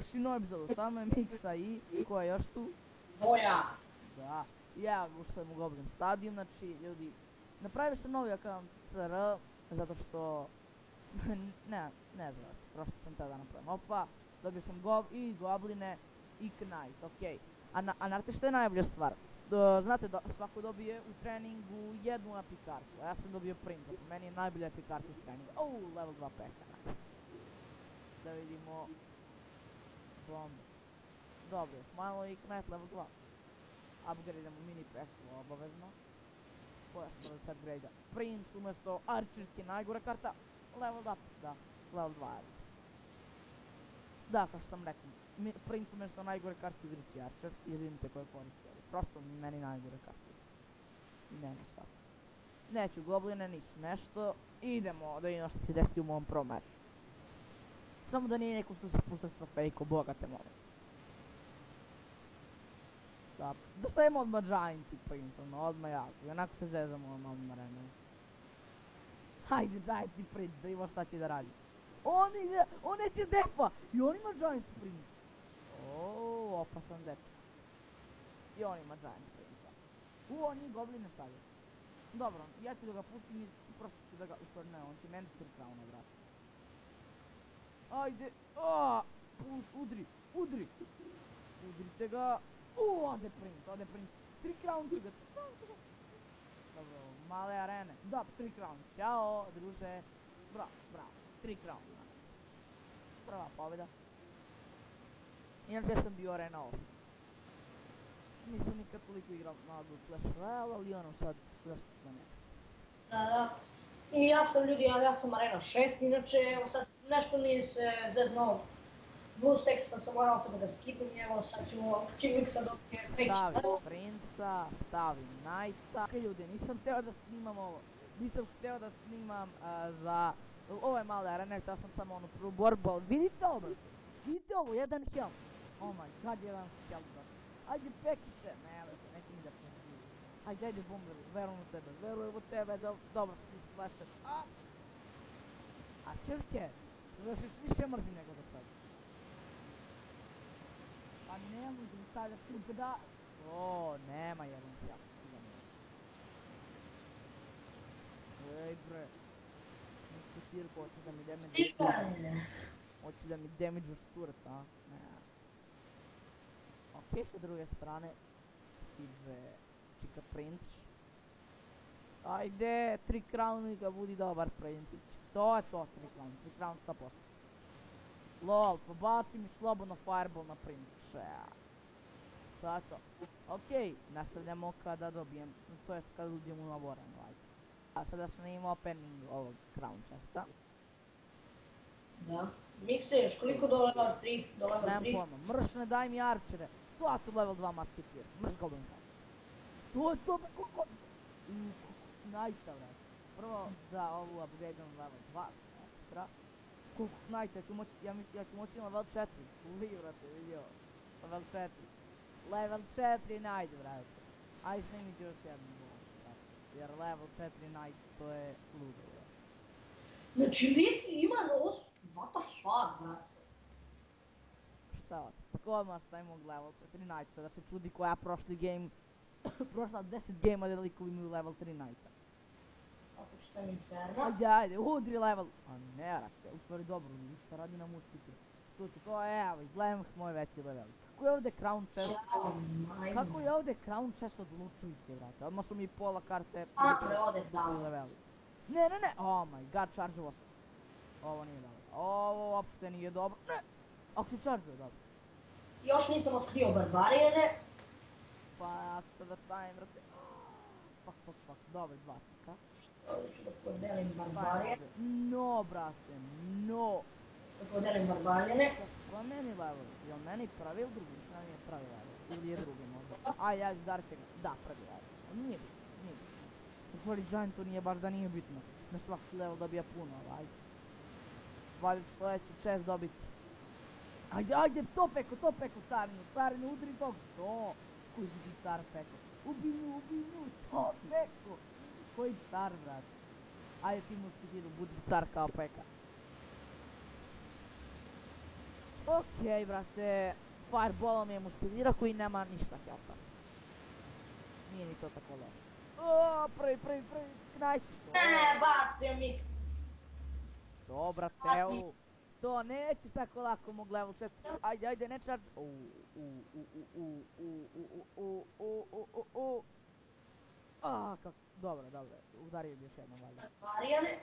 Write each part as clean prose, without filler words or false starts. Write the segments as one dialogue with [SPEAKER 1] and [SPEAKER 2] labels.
[SPEAKER 1] još jednu epizodu, samo je Miksa i ko je još tu?
[SPEAKER 2] Boja.
[SPEAKER 1] Da, ja ušao sam u Goblin Stadium, znači ljudi, napravio sam novi akaunt CR, zato što, ne znam, prosto sam tada napravim, opa, dobio sam i Gobline i Knight, okej. A znate što je najbolja stvar? Znate da svako dobije u treningu jednu epikartu, a ja sam dobio Prince, po meni je najbolja epikarta iz treninga. Level 2 peka, nice. Da vidimo, bomb. Dobro, malo i Knight level 2. Upgradeamo mini peku obavezno. Koja smo da se upgrade-a? Prince umjesto Archerke, najgore karta. Level up, da, level 2. Da, kao što sam rekao, Prince umjesto najgore karte igrići Archer, izvinite koje koriste, ali prosto meni najgore karte. I nema šta. Neću Gobline, nisu nešto, idemo da vidimo što će desiti u mom prvom meču. Samo da nije neko što se spušta s trofejko, bogate molim. Da stavimo odmah Giant i Prince, ono, odmah jako, i onako se zezamo odmah vremena. Hajde Giant i Prince, da vidimo šta će da radi. On neće defa! I on ima Giant i Prince. Opasan def. I on ima Giant i Prince. On njih Gobline stavio. Dobro, ja ću da ga pustim i prosto ću da ga, ne, on će meni 3 crowna vrati. Ajde, udrite ga. Ode Prince, 3 crown ću ga. Dobro, male arene, da, 3 crown, ćao, druže. Bravo, 3 crown. Prva pobjeda. Inače sam bio arena 8. Nisam nikad toliko igrao na Clash Royale, ali ono sad zašto da ne.
[SPEAKER 2] Da. I ja sam arena 6, inače evo sad nešto mi se zeznuo BlueStacks pa sam morao opet da ga skidam i evo sad ćemo Miksa dobije fake.
[SPEAKER 1] Stavim Princa, stavim Knighta. Ljudi, nisam hteo da snimam ovo. Nisam hteo da snimam za ove male arene, hteo sam samo onu prvu borbu, ali vidite ovo, vidite ovo, jedan helm. Oh my god, jedan helm. Ajde pekice, neće mi da pekice. Ajde bomber, verujem u tebe, dobro si splasher. A čerke, još više mrzim nego do sada. Pa nemoj da mi stavljaš tu da... nema jedan helm, sigurno. Ej bre. Nisku tirku, hoće da mi damage... Hoće da mi damage usturt, a? Ne. Okej, sa druge strane stiže Čika Prince. Ajde, 3 crown i ga budi dobar Princić. To je to, 3 crown 100%. Lol, pobaci mi slobodno fireball na Prince. To je to. Okej, nastavljamo kada dobijem, to jest kada uđem u novu arenu, ajde. A sada snimimo opening ovog crown chesta.
[SPEAKER 2] Da. Mikse, još koliko do level 3? Do level 3?
[SPEAKER 1] Nemam pojma, mrš ne daj mi arčere. To level 2 musketeer, mrš Goblin Knight. To je to, koliko... Knighta, vrat. Prvo da ovu upgradeam level 2, ekstra. Koliko Knighta, ja ću moći level 4. Vrate, vidio. Level 4. Level 4 Knight, vrate. Aj snimit još jednu boru, vrate. Jer level 4 Knight, to je ludo, vrate.
[SPEAKER 2] Znači lik ima nos, what the fuck, brate?
[SPEAKER 1] Šta, tako odmah stavimo level 4 Knighta, da se čudi koja prošli game, prošla 10 game-a da likovi imaju level 3 Knighta.
[SPEAKER 2] Ako čitam Inferno.
[SPEAKER 1] Ajde, udri level. A ne, rake, u stvari dobro, ništa radi na muškitu. To je, evo, gledam moj veći level. Kako je ovdje crown chest? Kako je ovdje crown chest odlučujte, vrate? Odmah su mi pola karte...
[SPEAKER 2] Ode down.
[SPEAKER 1] Ne, oh my god, charge-ovo sam. Ovo nije dobro. Ovo uopšte nije dobro. Ne! Ako si charge-ovo, dobro.
[SPEAKER 2] Još nisam otkrio barbarijene.
[SPEAKER 1] Pa ja ću da stavim, vrate. Fuck, dobro, 2 tika.
[SPEAKER 2] Ovdje ću da podelim barbarijene.
[SPEAKER 1] No, brate, no.
[SPEAKER 2] Da podelim barbarijene.
[SPEAKER 1] Ko meni level? Je li meni pravi ili drugi? Šta mi je pravi level? Ili je drugi možda? A ja ću darke, da, pravi level. Nije bitno. U stvari Giantu nije baš da nije bitno. Na svaki level dobija puno, ali ajde. Valjda ću sljedeći chest dobiti. Ajde, to peko, carinu, udri tog. To, koji si ti car peko. Ubiju, to peko. Koji car, brat? Ajde ti musketiru, budi car kao peka. Okej, brate, fireballom je muskulira koji nema ništa helpa. Nije ni to tako loše. O, prvi, knajci to.
[SPEAKER 2] Bacio mi.
[SPEAKER 1] Dobra, Teo. To nećeš tako lako mogu level 4. Ajde, ne charge. Kako, dobro, udario bi još jednom valjda.
[SPEAKER 2] Marijane.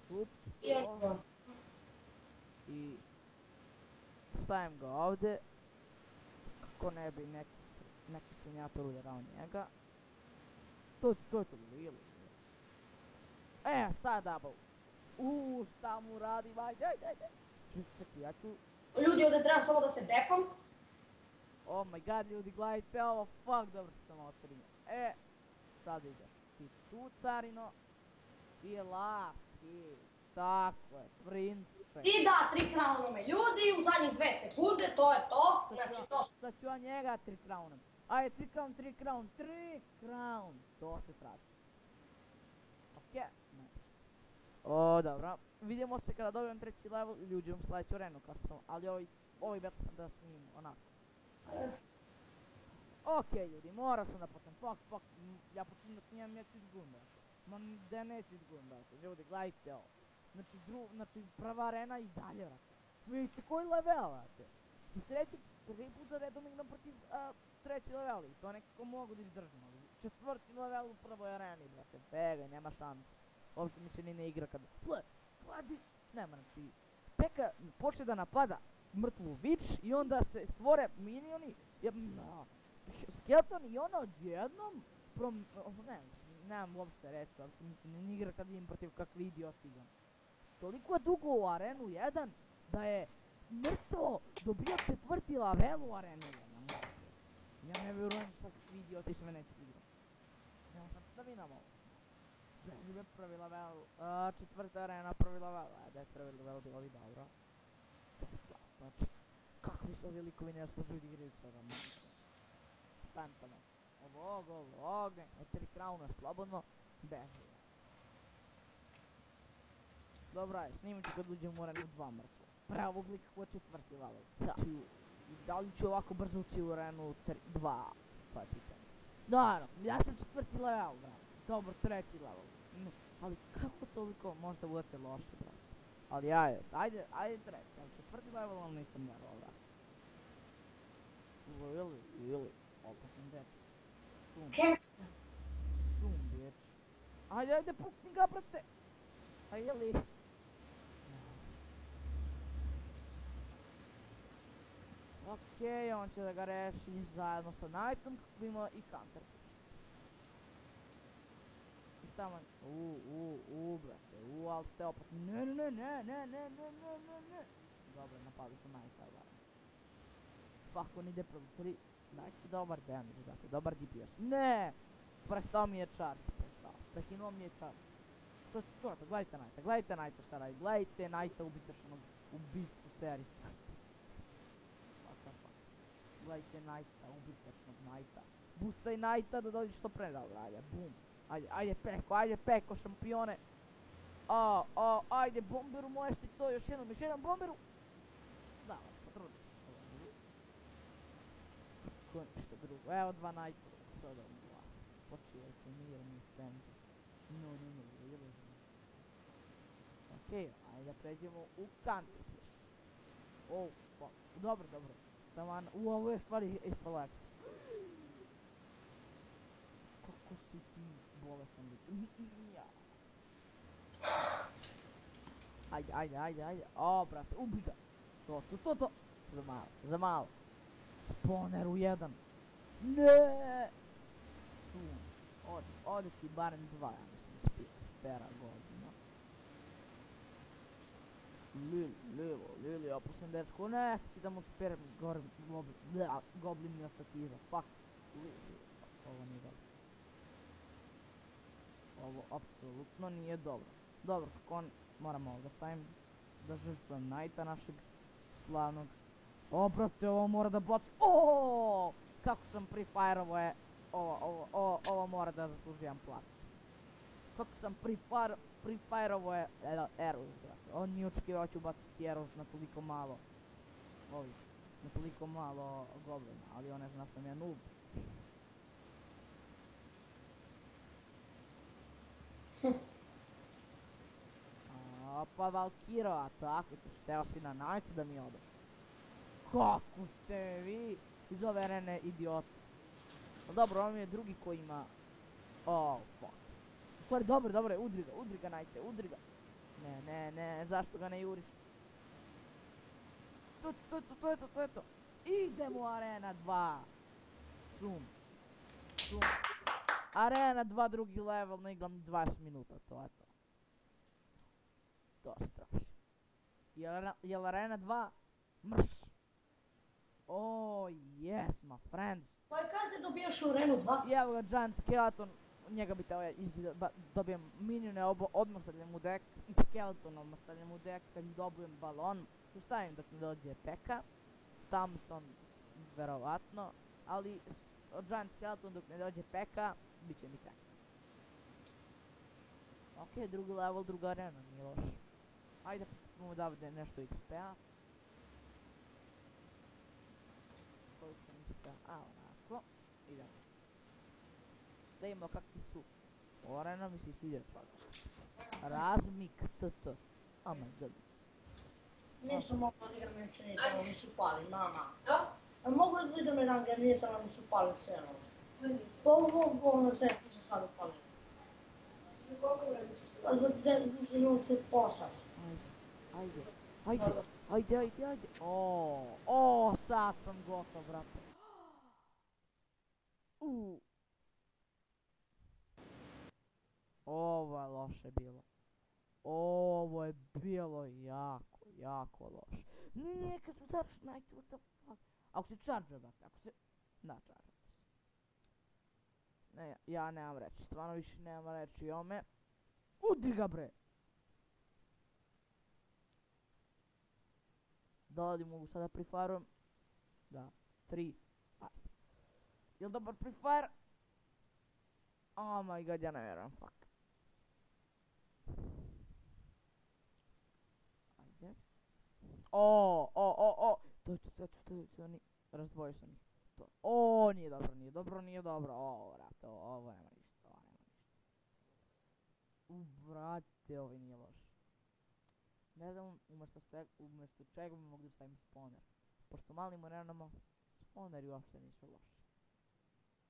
[SPEAKER 2] I
[SPEAKER 1] Super. I stavim ga ovdje. Kako ne bi neki svinjator udarao njega. To ili. Sad double. Šta mu radim, ajde. Čekaj, ja ću...
[SPEAKER 2] Ljudi, ovdje trebam samo da se defam.
[SPEAKER 1] Oh my god, ljudi, gledajte ovo, fuck, dobro što sam ovo skrinio. Sad ideš. Ti tu, carino. Ti last, tako je, prince.
[SPEAKER 2] I da, 3 crownome. Ljudi, u zadnjih 2 sekunde, to je to. Znači, to su...
[SPEAKER 1] Sad ću ja njega 3 crownom. Ajde, 3 crown. To se traži. Okej, nice. O, dobro. Vidimo se kada dobijem 3. level ili uđem u sljedeću arenu, kao sam, ali ovaj battle sam da snimim onako. Okej, ljudi, morao sam da potem, fuck, ja počnem da snimam ja gunda. Ma da neću gunda, ljudi, gledajte ovo. Znači, prva arena i dalje, vrate. Vidite koji level, vrate. I prvi put za redom igram protiv 3. level i to nekako mogu da izdržim, ali 4. level u prvoj areni, brate, begaj, nema šanse. Uopšte mi se ni ne igra kada... Gladi... Nema, znači... Peka počne da napada mrtvu Witch i onda se stvore minioni... Skeleton i ona odjednom... Nemam uopšte reći, ali se mi se ne igra kad idem protiv kakvi idioti igram. Toliko je dugo u arenu 1 da je mrtvo dobio 4. level u arenu 1. Ja ne vjerujem sa kakvi idioti sve neće igram. Nemo sam se da vinam ovo. Beži prvi level, 4. arena, prvi level, da je prvi level bilo bi dobro. Znači, kakvi su ovi likovi ne služuju da igraju sada, Pantano. Ovo, ognje, 4 crowna, slobodno, beži. Dobro je, snimit ću kad uđem u arenu 2 mrtvo. Pravog lika ko 4. level. Da li ću ovako brzo ući u arenu 2, to je pitanje. Naravno, ja sam 4. level, brate. Dobro, 3. level. Ali kako toliko možda budete loši, brate? Ali ajde 3. Ali 4. level, ali nisam verovao, brate. Really? Opasno dead. Sum, bitch. Ajde, pukni ga, brate! Really? Okej, on će da ga reši zajedno sa Knightom kako ima i counter push. I tamo... brate, ali ste opasni. Ne. Dobro, napali su Knighta, varam. Fuck, on ide prvo 3. Knight je dobar damage, brate, dobar DPS. Ne! Prestao mi je charge, prekinuo mi je charge. To, gledajte Knighta šta radi, gledajte Knighta ubitašnog ubicu serije. Gledajte Knighta, ubitačnog Knighta. Boostaj Knighta da dođe što pre, ajde, bum. Ajde peko, šampione. Ajde, bomberu možeš ti to još jednom bomberu. Da, potrudi se ovo. Kako ništa drugo, evo 2 Knighta, sada dva. Počivajte, mirni, friends. No, really. Okej, ajde pređemo u counter push. Oh, fuck, dobro. Taman, ovo je stvari ispalo ekstra. Kako si ti bolestan lik. Ajde. O, brate, ubi ga. To. Za malo. Spawner u 1. Ne. Ode ti barem 2, ja mislim, spera godina. Lili, opustim dečko, ne, da mu sperem goblin mi ostatiza, fuck. Ovo nije dobro. Ovo apsolutno nije dobro. Dobro, kako on, moram ovo da stavim, da žrtvujem Knighta našeg slavnog. O, brate, ovo mora da baci, kako sam prefire-ovo je, ovo mora da zaslužujem plat. Kako sam prefire-ovo je Arrows, brate. On nije očekivao ću baciti Arrows na toliko malo ovih, na toliko malo goblina, ali on ne zna da sam ja noob. Pa Valkirova, tako ti, šteo si na najcu da mi odeš. Kako ste vi iz ove arene idioti. No dobro, ovo mi je drugi koji ima... Oh, fuck. U stvari, dobro, udri ga najte, udri ga. Ne, zašto ga ne juriš? To je to. Idemo u arena 2. Sum. Arena 2 drugi level, ne igram 20 minuta, to je to. To se traži. Jel arena 2? Mrš. Oh, yes, my friends.
[SPEAKER 2] Koje karte dobijaš u arenu 2?
[SPEAKER 1] I evo ga Giant Skeleton, njega bi teo dobijem minijune, odmah stavljam u deck, i Skeletonom stavljam u deck kad dobijem balon, tu stavim dok mi dođe Peka, Tombstone verovatno, ali od Giant Skeleton dok ne dođe Peka, bit će mi tek. Ok, drugi level, druga arena, nije loš. Ajde, imamo davde nešto XP-a. Koliko sam XP-a, onako, idemo. Da imamo kakvi su. Ova arena mi se sviđa svakako. Razmik TT. Oh my god.
[SPEAKER 2] Nisam mogla da igram neće ni tamo, mi su pali, mama. A mogu da igram jedan jer nisam, mi su pali ceno. Pa ovo na cenu mi se sad upali. Za koliko vremena ćeš se? Za 10 minuta se posao.
[SPEAKER 1] Ajde. O, sad sam gotov, brate. Ovo je loše bilo. Ovo je bilo jako loše. Nije, kad su zaraš najti, what the fuck. Ako se charge, brate, ako se... Da, charge se. Ne, ja nemam reći, stvarno više nemam reći o me. Udri ga, bre! Da li mogu sada prefirujem? Da, 3, ajde. Jel dobar prefire? Oh my god, ja ne vjerujem, fuck. Ajde. To ni... Razdvojio sam ih. Nije dobro. O, vrate, ovo nema ništa, brate, ovo nije loš. Ne znam, umjesto čega bi mogu da stavim spawner. Pošto malim arenama, spawneri uopšte nisu loši.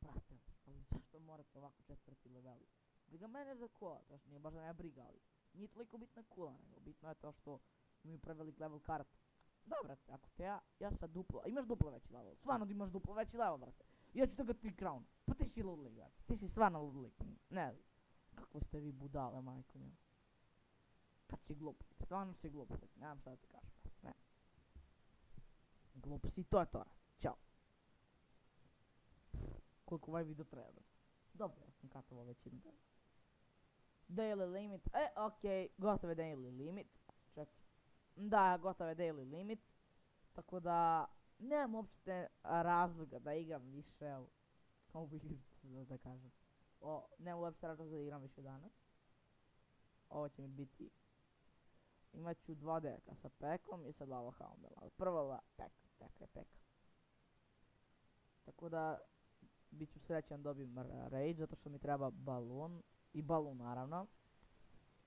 [SPEAKER 1] Brate, ali zašto morate ovako 4. leveli? Briga mene za kula, to nije baš da ne briga, ali nije toliko bitna kula, nego bitno je to što imaju prevelik level kartu. Da, brate, ako te ja sad duplo, imaš duplo veći level, stvarno da imaš duplo veći level, brate. Ja ću toga 3 crown, pa ti si ludlik, brate, ti si stvarno ludlik, ne li. Kako ste vi budale, majko mila. Kad si glup, stvarno si glup, nemam šta da ti kažem, ne. Glup si, to je to, ćao. Koliko ovaj video treba. Dobro, ja sam katovao većinu dana. Daily limit, okej, gotov je daily limit. Čekaj. Da, gotov je daily limit. Tako da, nemam uopšte razloga da igram više, ovu igricu, da kažem. Nemam uopšte razloga da igram više danas. Ovo će mi biti... Imat ću 2 deka sa Pekom i sa Lava Houndom, ali prvo Peka. Tako da, bit ću srećan dobijem Rage, zato što mi treba balon, i balon naravno.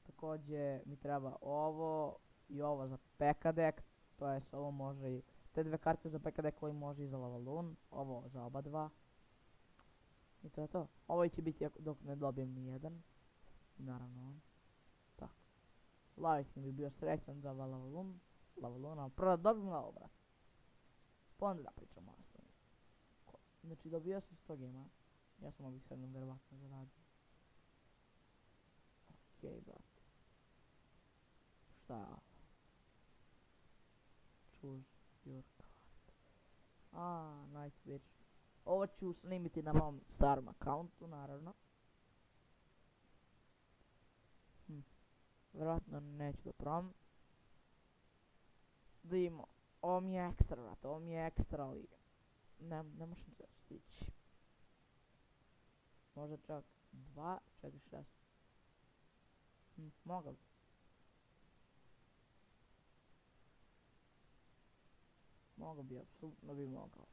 [SPEAKER 1] Također mi treba ovo i ovo za Peka deck, to jest ovo može i te 2 karte za Peka deck koji može i za Lavalun, ovo za oba 2. I to je to. Ovo će biti dok ne dobijem ni jedan. Naravno. Tako. Lavik mi bi bio srećan za Lavalun, ali prvo da dobijem Lavo, brate. Pa onda da pričamo o osnovi. Znači dobio sam 100 gema. Ja sam ovih 7 verovatno zaradio. Okej, brate. Šta? Choose your card. Nice bitch. Ovo ću snimiti na mom starom accountu, naravno. Vjerojatno neću da probam. Da imamo. Ovo mi je ekstra, brate, ali... Ne možem se stići. Možda čak 2, 4, 6. Mogao bi. Mogu bi, apsolutno bi mogao.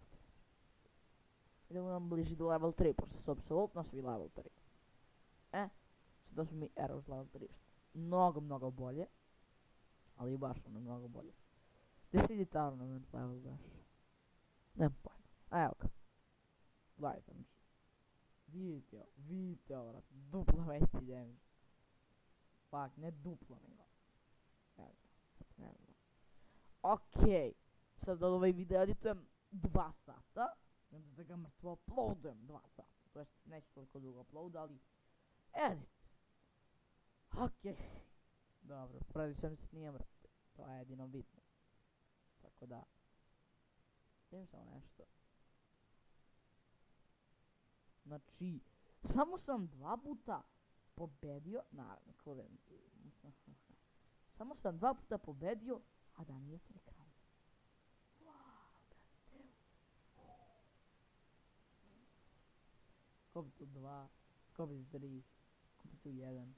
[SPEAKER 1] Idemo nam bliži do level 3, pošto su apsolutno svi level 3. Sada su mi Arrows level 3, mnogo bolje. Ali baš ono mnogo bolje. Gdje se vidi tournament level baš? Nemam pojma. A evo ga. Gledajte, znači. Vidite ovo, vrat. Duplo veći damage. Fuck, ne duplo nego. Evo ga, ne znam. Okej. Sad da ovaj video editujem 2 sata. I onda da ga mrtvo uploadujem 2 sata. To jest neće toliko dugo upload, ali edit. Okej. Dobro, pravi sam se nije mrtvo. To je jedino bitno. Tako da. Vidim samo nešto. Znači, samo sam 2 puta pobedio, naravno, samo sam 2 puta pobedio, a da nije to kraj. Ko bi tu 2, ko bi 3, ko bi tu 1.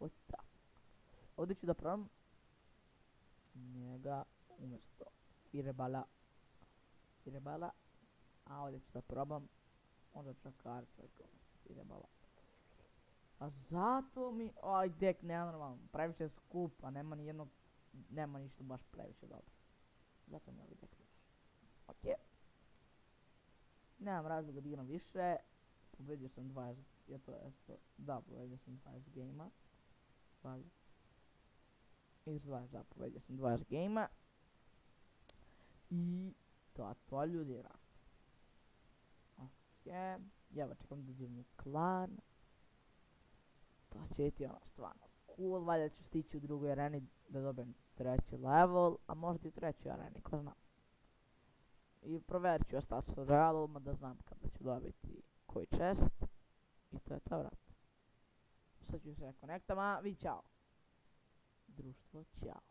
[SPEAKER 1] What the fuck? Ovdje ću da probam njega umjesto Firebala. A ovdje ću da probam možda čak Arčarka umjesto Firebala. A zato mi ovaj deck nenormalno, previše skup, a nema ništa baš previše dobro. Zato mi ovaj deck više. Okej. Nemam razloga da igram više. Pobedio sam 20, pobedio sam 20 gejma. Da, pobedio sam 20 gejma. I to ljudi rad. Okej, ja čekam da uđem u klan. To će biti ono stvarno cool, valjda ću stići u drugoj areni da dobijem 3. level, a možda i u 3. areni, ko zna. I provjerit ću ostati sa realima da znam kada ću dobiti koji chest. I to je to, vrat. Sad ću se rekonektam, a vi čao. Društvo, čao.